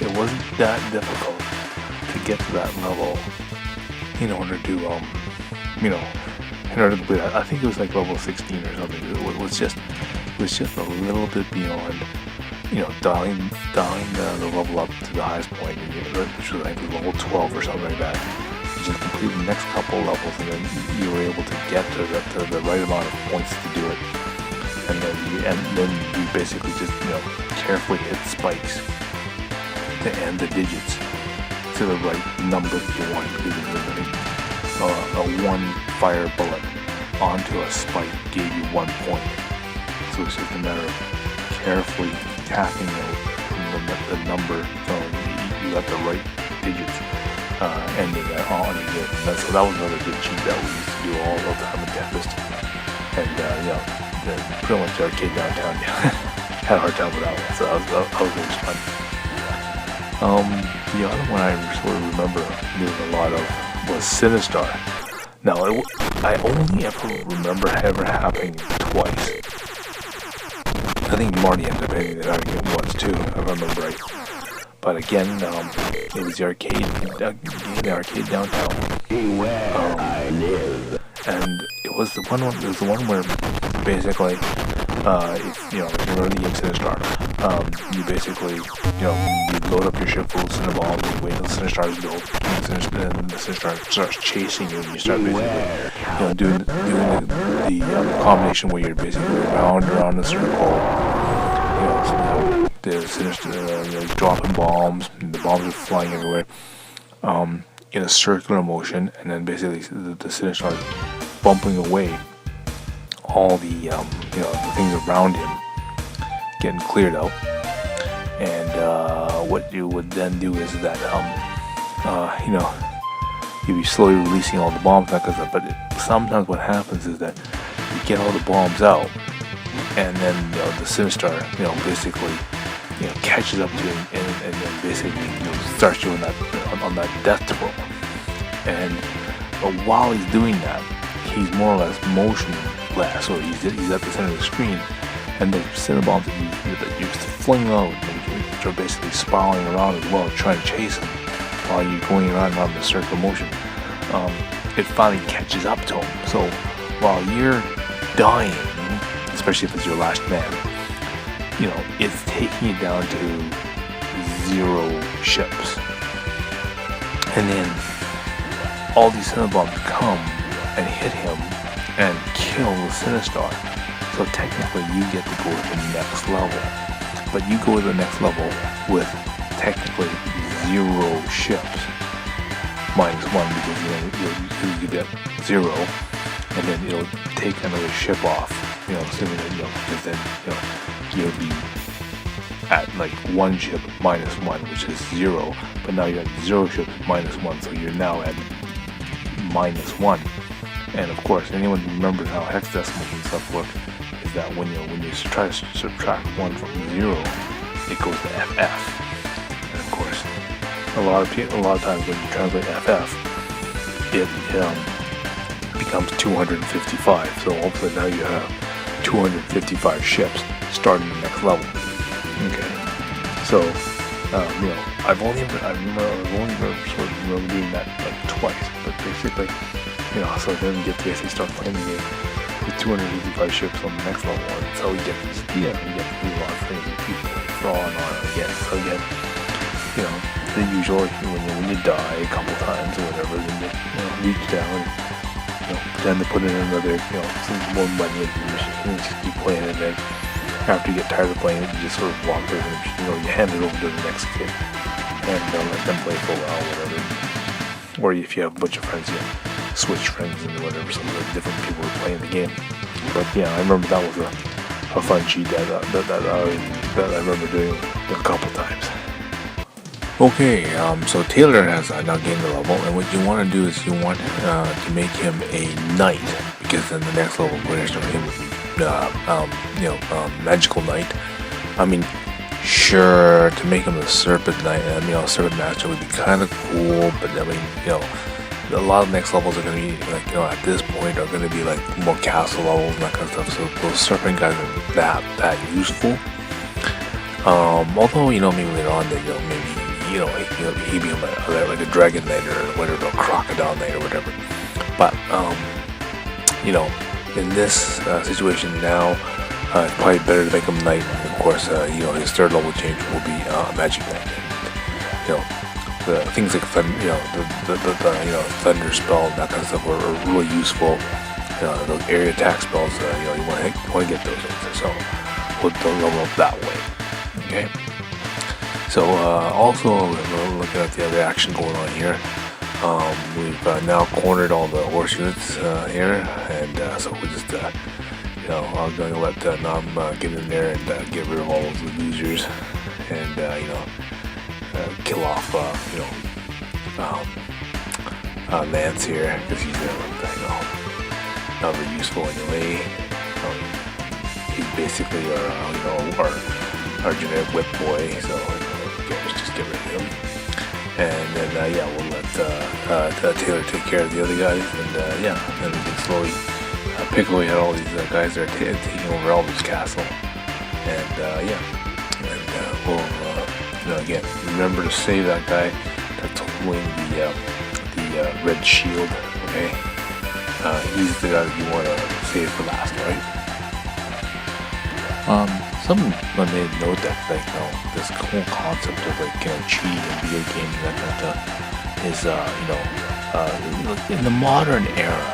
it wasn't that difficult to get to that level in order to, in order to play that. I think it was like level 16 or something. It was just a little bit beyond, dialing the level up to the highest point, which was like level 12 or something like that. You just complete the next couple levels, and then you were able to get to the right amount of points to do it. And then you basically just carefully hit spikes to end the digits to the right number that you want, because a one fire bullet onto a spike gave you 1 point. So it's just a matter of carefully tapping out the number, so you got the right digits ending on you get. So that was another good cheat that we used to do all the time in Tempest. And pretty much arcade downtown had a hard time with that one, so that was really fun. The other one I sort of remember doing a lot of was Sinistar. Now, I only ever remember ever happening twice. I think Marty ended up hitting it once too, if I remember right. But again, it was the arcade downtown. I live. And it was the one where basically, if you remember the game Sinistar, you basically, you load up your ship full of Cinnabomb, you wait until Sinistar is built, and the Sinistar starts chasing you, and you start basically, doing the combination where you're basically round around the circle, the Sinistar, dropping bombs, and the bombs are flying everywhere, in a circular motion, and then basically the Sinistar is bumping away all the the things around him, getting cleared out. And what you would then do is that you'd be slowly releasing all the bombs, that kind of stuff. But sometimes what happens is that you get all the bombs out, and then the Sinistar basically catches up to you and then basically starts you on that death throw. But while he's doing that, he's more or less motionless, or he's at the center of the screen, and the Cinnabombs that you fling out, which are basically spiraling around as well, trying to chase him while you're going around the circular motion, it finally catches up to him. So while you're dying, especially if it's your last man, it's taking you down to 0 ships. And then all these Cinnabombs come and hit him and kill the Sinistar. So technically you get to go to the next level. But you go to the next level with technically 0 ships. -1 because you get 0, and then it'll take another ship off. Assuming that because then you'll be at like 1 ship -1, which is 0. But now you have 0 ships -1, so you're now at -1. And of course, anyone who remembers how hexadecimals and stuff work is that when you try to subtract 1 from 0, it goes to FF. And of course, a lot of times when you translate FF, it becomes 255. So hopefully now you have 255 ships starting the next level. Okay. So I've only remember doing that like twice, but basically, so then you get to basically start playing the game with 255 ships on the next level, and that's how we get these, you get to do a lot of things with people like Thrawn on again. So again, the usual, when you die a couple times or whatever, then you reach down and pretend to put in another, some more money into the machine and just keep playing it. And then after you get tired of playing it, you just sort of walk away from the machine, you hand it over to the next kid and let them play for a while, whatever. Or if you have a bunch of friends, switch friends and whatever, so that different people are playing the game. But yeah, I remember that was a fun cheat that I remember doing a couple times. Okay, so Taylor has now gained the level, and what you want to do is you want to make him a knight, because then the next level version of him would be magical knight. I mean, sure, to make him a serpent knight, serpent master would be kind of cool, but I mean, a lot of next levels are going to be like, at this point are going to be like more castle levels and that kind of stuff. So those serpent guys are that useful. Although maybe later on that maybe he'd be like a dragon knight or whatever, a crocodile knight or whatever. But in this situation now, it's probably better to make him knight. And of course, his third level change will be magic knight. The things like thunder spell and that kind of stuff are really useful. Those area attack spells, you want to get those. So we'll level up that way. Okay. So also looking at the other action going on here, we've now cornered all the horse units here, and so we just I'm gonna let Nam get in there and get rid of all those losers, and kill off Lance here because he's not very useful anyway. He's basically our generic whip boy, so let's just get rid of him. And then we'll let Taylor take care of the other guys, and then we can slowly pick away at all these guys that are taking over Elvis Castle. And we'll again remember to save that guy that's holding the red shield. Okay, he's the guy that you want to save for last, right? Someone made a note that this whole concept of cheating in video games and that kind of stuff is in the modern era.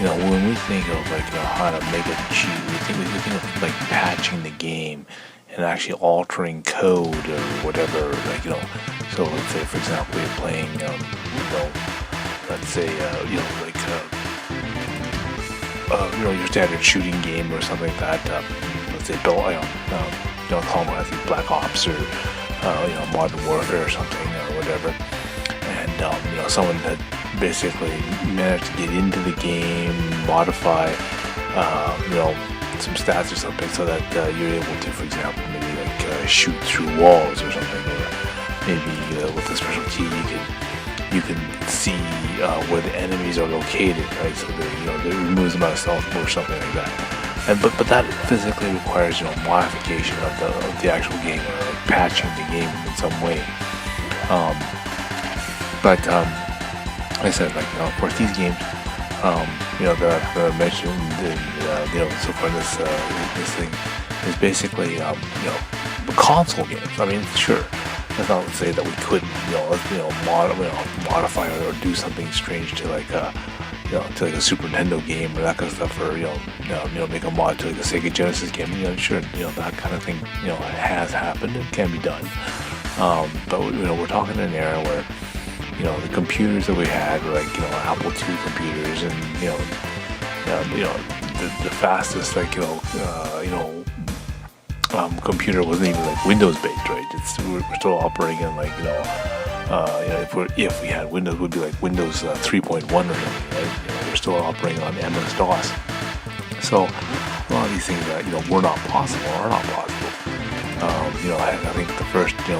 When we think of how to make a cheat, we think of patching the game and actually altering code or whatever. So let's say for example you're playing let's say your standard shooting game or something like that. Let's say Call of Duty Black Ops or Modern Warfare or something or whatever, and someone had basically managed to get into the game, modify some stats or something so that you're able to, for example, maybe shoot through walls or something, or maybe with a special key you can see where the enemies are located, right? So they removes them out of stealth or something like that. But that physically requires modification of the actual game, or patching the game in some way. Like I said, of course, these games, that I've mentioned, so far this thing is basically, console games. I mean, sure, that's not to say that we couldn't, modify or do something strange to to a Super Nintendo game or that kind of stuff, or make a mod to a Sega Genesis game. Sure, that kind of thing, has happened and can be done. But we're talking in an era where the computers that we had were Apple II computers, and the fastest computer wasn't even Windows based, right? We're still operating in if we had Windows, it would be Windows 3.1 or something, right? We're still operating on MS-DOS. So a lot of these things that were not possible are not possible. I think the first game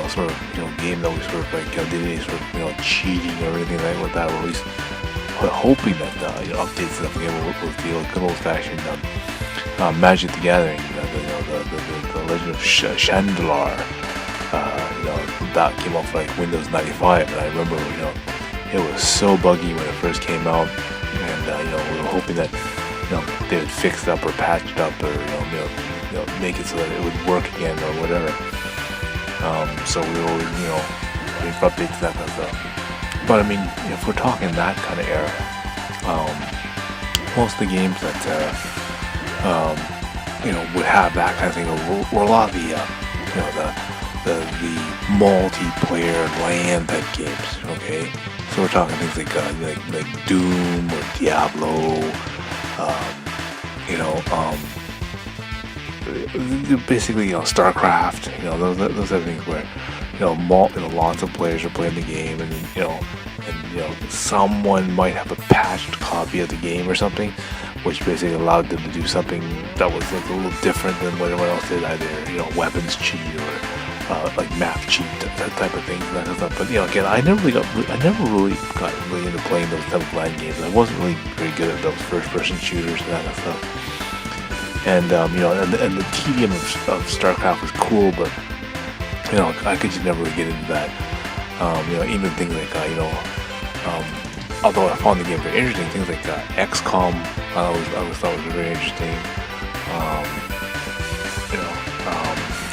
that we did any sort of cheating or anything like that, or at least hoping that updates that we was the good old-fashioned Magic the Gathering, the Legend of Chandelar. That came off Windows 95, and I remember it was so buggy when it first came out, and we were hoping that they would fix it up or patch it up, or make it so that it would work again or whatever. So we were always make updates, that kind of stuff. But I mean, if we're talking that kind of era, most of the games that would have that kind of thing were a lot of the multiplayer LAN type games. Okay, so we're talking things like Doom or Diablo, basically StarCraft. Those are things where lots of players are playing the game, and someone might have a patched copy of the game or something, which basically allowed them to do something that was a little different than what everyone else did, either weapons cheat or map cheat, that type of thing, that kind of stuff. But again, I never really got into playing those type of LAN games. I wasn't really very good at those first-person shooters and that kind of stuff. And and the tedium of StarCraft was cool, but I could just never really get into that. Even things like although I found the game very interesting, things like XCOM, I always thought was very interesting.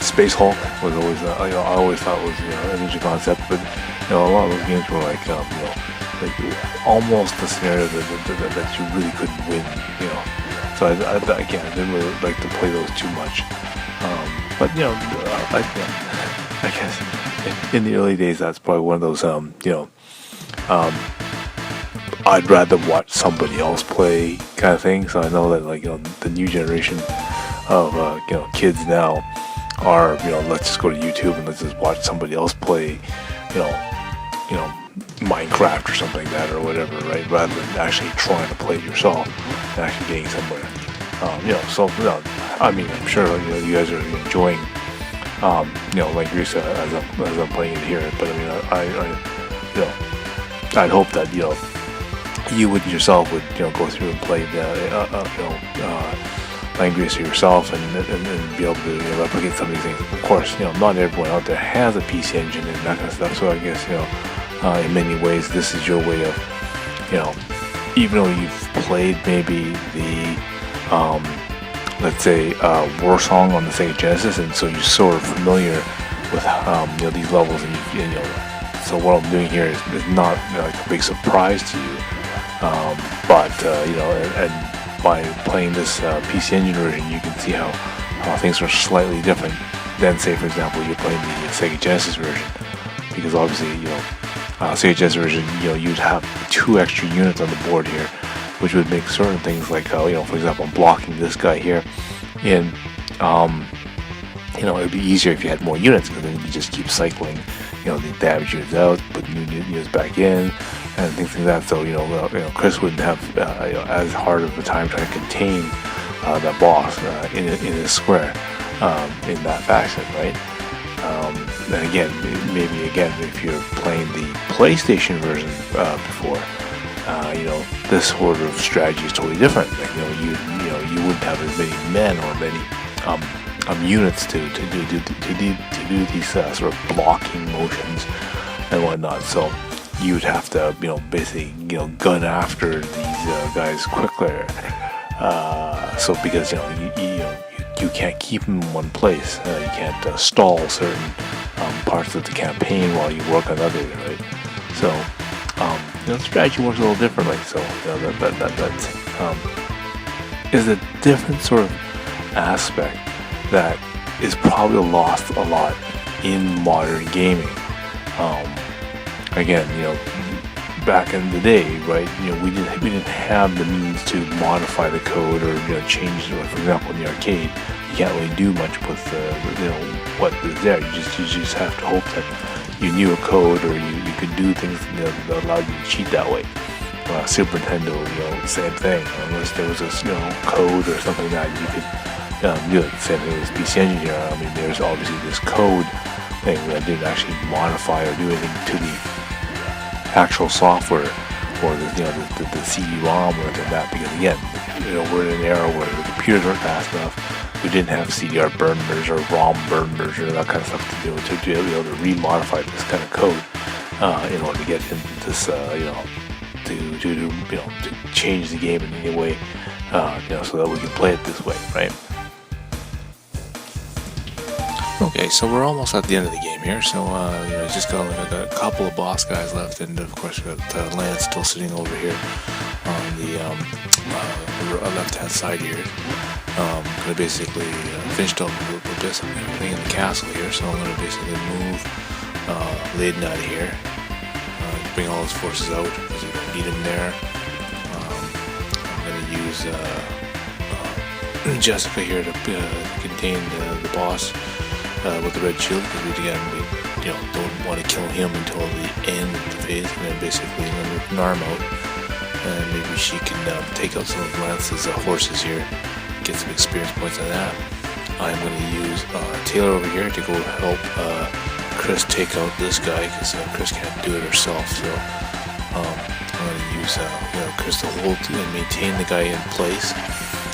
Space Hulk was always I always thought was an interesting concept, but a lot of those games were almost the scenario that you really couldn't win. So I didn't really like to play those too much. But I guess in the early days, that's probably one of those I'd rather watch somebody else play kind of thing. So I know that like the new generation of kids now are let's just go to YouTube and let's just watch somebody else play Minecraft or something like that or whatever, right? Rather than actually trying to play it yourself and actually getting somewhere. So I mean, I'm sure you guys are enjoying Langrisser as I'm playing it here. But I mean, I'd hope that you would yourself would go through and play the Langrisser yourself and be able to replicate some of these things. Of course, not everyone out there has a PC engine and that kind of stuff. So I guess in many ways, this is your way of even though you've played maybe the let's say Warsong on the Sega Genesis, and so you're sort of familiar with these levels, and so what I'm doing here is not like a big surprise to you, but and by playing this PC Engine version, you can see how things are slightly different than, say, for example, you're playing the Sega Genesis version, because obviously Sega Genesis version, you'd have 2 extra units on the board here, which would make certain things like, for example, I'm blocking this guy here, and it'd be easier if you had more units, because then you just keep cycling, the damage units out, put new units back in, and things like that. So Chris wouldn't have as hard of a time trying to contain that boss in a square in that fashion, right? And again, maybe if you're playing the PlayStation version before. This sort of strategy is totally different. Like, you wouldn't have as many men or many units to do these sort of blocking motions and whatnot. So you would have to basically gun after these guys quicker. So because you can't keep them in one place. You can't stall certain parts of the campaign while you work on others, right? So the strategy works a little differently. So that is a different sort of aspect that is probably lost a lot in modern gaming. Again, back in the day, right? We didn't have the means to modify the code or change. For example, in the arcade, you can't really do much with what is there. You just have to hope that you knew a code or you could do things that allowed you to cheat that way. Super Nintendo, same thing. Unless there was a code or something that you could do it. Same thing with PC Engine here. I mean, there's obviously this code thing that didn't actually modify or do anything to the actual software or the CD-ROM or anything like that. Because again, we're in an era where the computers weren't fast enough. We didn't have CDR burners or ROM burners or that kind of stuff to be able to remodify this kind of code in order to get into this, to change the game in any way, so that we can play it this way, right? Okay, so we're almost at the end of the game here. So just got a couple of boss guys left, and of course we got Lance still sitting over here on the left-hand side here. Gonna basically finished up everything in the castle here, so I'm gonna basically move Layden out of here, bring all his forces out because we don't need him there. I'm gonna use Jessica here to contain the boss with the red shield, because we don't want to kill him until the end of the phase, and then basically rip an arm out, and maybe she can take out some of Lance's horses here. Get some experience points on that. I'm going to use Taylor over here to go help Chris take out this guy, because Chris can't do it herself. So I'm going to use Chris to hold and maintain the guy in place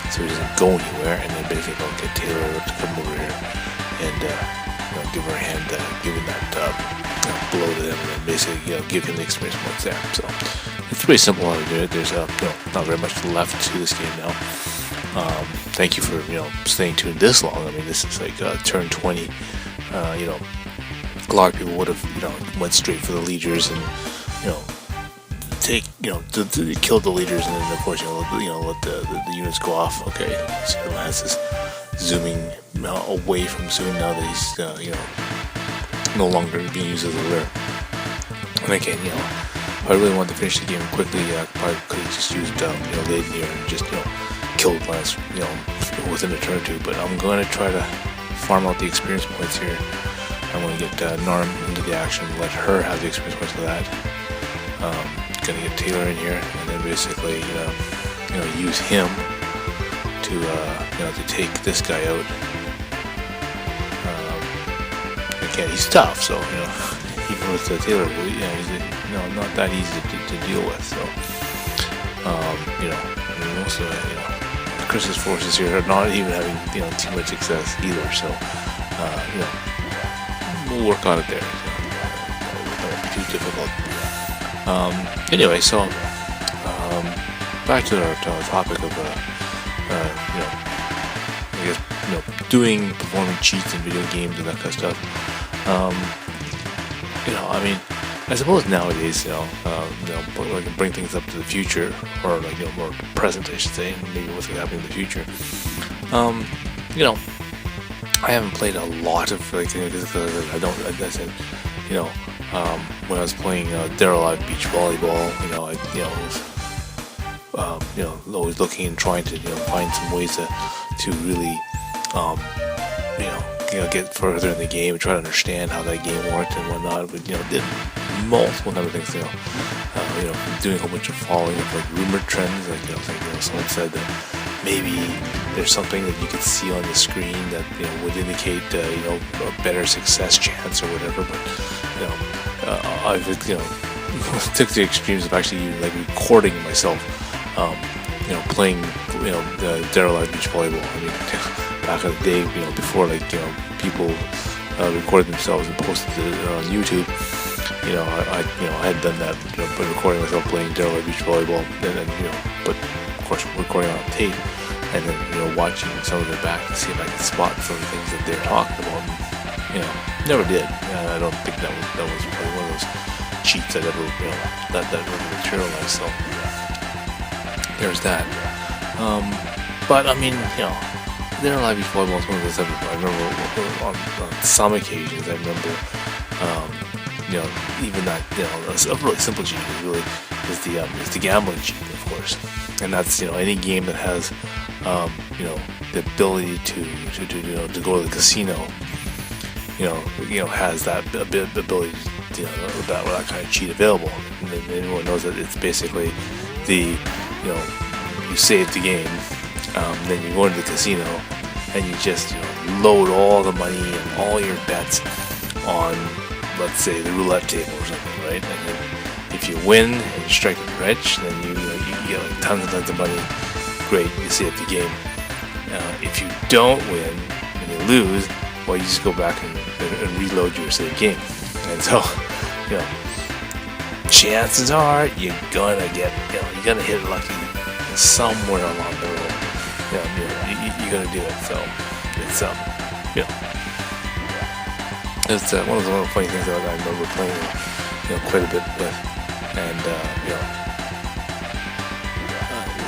so he doesn't go anywhere, and then basically I'll get Taylor to come over here and give her a hand, giving that blow to him, and then basically give him the experience points there. So it's pretty simple how to do it. There's not very much left to this game now. Thank you for staying tuned this long. I mean, this is like turn 20. A lot of people would have went straight for the leaders and killed the leaders, and then of course let the units go off. Okay, so Lance is zooming away from Zoom now that he's no longer being used as a lure. And again, if I really wanted to finish the game quickly, I probably could have just used Leidnir and just killed Lance within a turn or two. But I'm going to try to farm out the experience points here. I'm going to get Narm into the action, let her have the experience points for that. Going to get Taylor in here, and then basically use him to take this guy out. Again, he's tough, so even with Taylor, he's not that easy to deal with. So most of Chris's forces here are not even having too much success either. So we'll work on it there. It won't be too difficult. Anyway, so back to our topic of I guess performing cheats in video games and that kind of stuff. I mean, I suppose nowadays, we can bring things up to the future, or more present, I should say, and maybe what's going to happen in the future. I haven't played a lot of because I said, when I was playing Derelive Beach Volleyball, I was always looking and trying to find some ways to really get further in the game and try to understand how that game worked and whatnot. But did multiple other things. Doing a whole bunch of following of rumored trends. Someone said that maybe there's something that you could see on the screen that would indicate a better success chance or whatever. But I've took the extremes of actually recording myself playing the Derelive Beach Volleyball. I mean, back in the day, before people recorded themselves and posted it on YouTube. I had done that, by recording myself playing Derelive Beach Volleyball, and then but of course recording on tape, and then watching some of it back to see if I could spot some of the things that they're talking about. And, never did. I don't think that was probably one of those cheats that ever that ever materialized. So there's that. But I mean, Derelive Beach Volleyball is one of those that I remember on some occasions. I remember. Even that, a really simple cheat is the gambling cheat, of course, and that's any game that has the ability to go to the casino, has that ability that kind of cheat available, and then everyone knows that it's basically you save the game, then you go into the casino and you just load all the money and all your bets on, let's say, the roulette table or something, right? And then if you win and you strike it rich, then you get tons and tons of money. Great, you save the game. If you don't win and you lose, well, you just go back and reload your saved game. And so, chances are you're gonna get, you're gonna hit lucky somewhere along the road. You're gonna do it. So it's it's one of the funny things that I remember playing, quite a bit with, and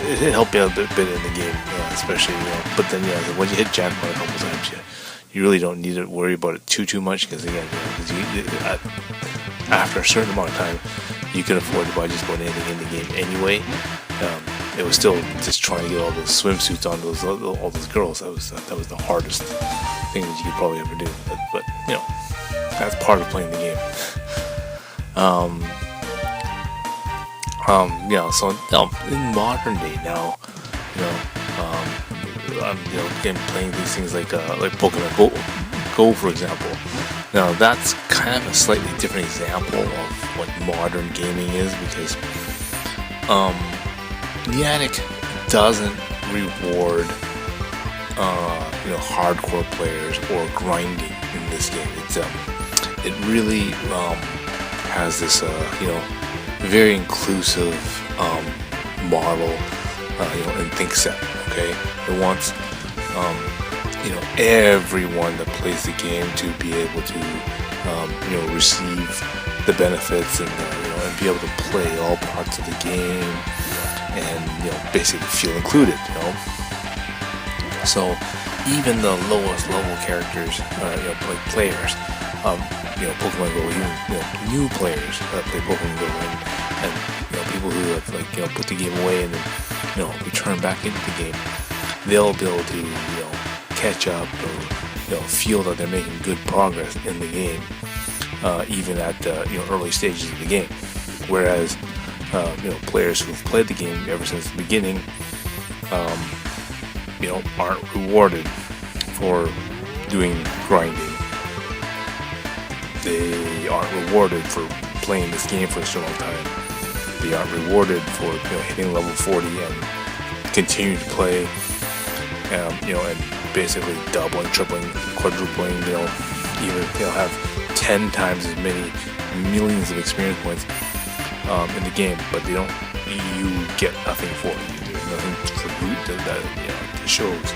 it helped me out a bit in the game, especially. But then, when you hit jackpot a couple times, you really don't need to worry about it too much, because again, after a certain amount of time, you can afford to buy just about anything in the game anyway. It was still just trying to get all those swimsuits on all those girls. That was the hardest thing that you could probably ever do. But that's part of playing the game. So in modern day now, I'm again playing these things like Pokemon Go, for example. Now that's kind of a slightly different example of what modern gaming is, because Niantic doesn't reward hardcore players or grinding in this game. It really has this very inclusive model and think set. Okay, it wants everyone that plays the game to be able to receive the benefits and be able to play all parts of the game and basically feel included. So even the lowest level characters, players, Pokemon Go, even new players that play Pokemon Go, and people who have put the game away and then return back into the game, they'll be able to catch up or feel that they're making good progress in the game, even at the early stages of the game. Whereas players who've played the game ever since the beginning, aren't rewarded for doing grinding. They aren't rewarded for playing this game for so long time. They aren't rewarded for hitting level 40 and continuing to play, and basically doubling, tripling, quadrupling, even have 10 times as many millions of experience points in the game, but you get nothing for it. There's nothing for loot that shows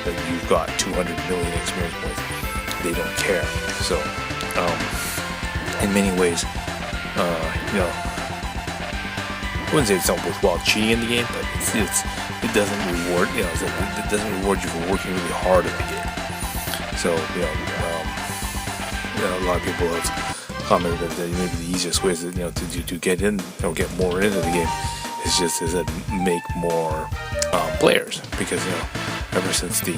that you've got 200 million experience points. They don't care. So in many ways, I wouldn't say it's not worthwhile cheating in the game, but it doesn't reward it doesn't reward you for working really hard at the game. So a lot of people have commented that maybe the easiest way is to get in or get more into the game is just to make more players, because ever since the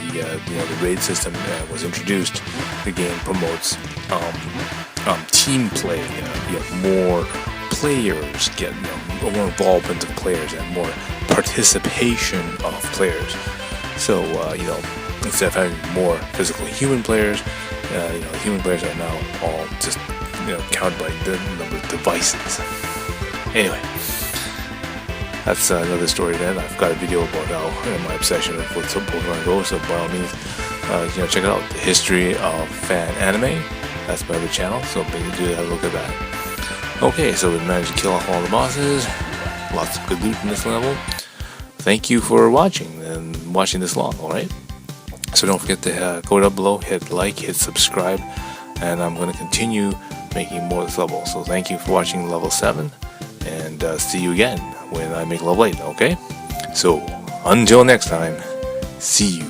raid system was introduced, the game promotes team play. More players get more involvement of players and more participation of players. So instead of having more physical human players, human players are now all just counted by the number of devices. Anyway, that's another story. Then I've got a video about my obsession with some Pokemon Go. So by all means, check it out. The History of Fan Anime. That's my other channel. So maybe do have a look at that. Okay, so we managed to kill off all the bosses. Lots of good loot in this level. Thank you for watching this long. All right. So don't forget to go down below, hit like, hit subscribe, and I'm going to continue making more of this level. So thank you for watching level 7, and see you again when I make level 8, okay? So until next time, see you.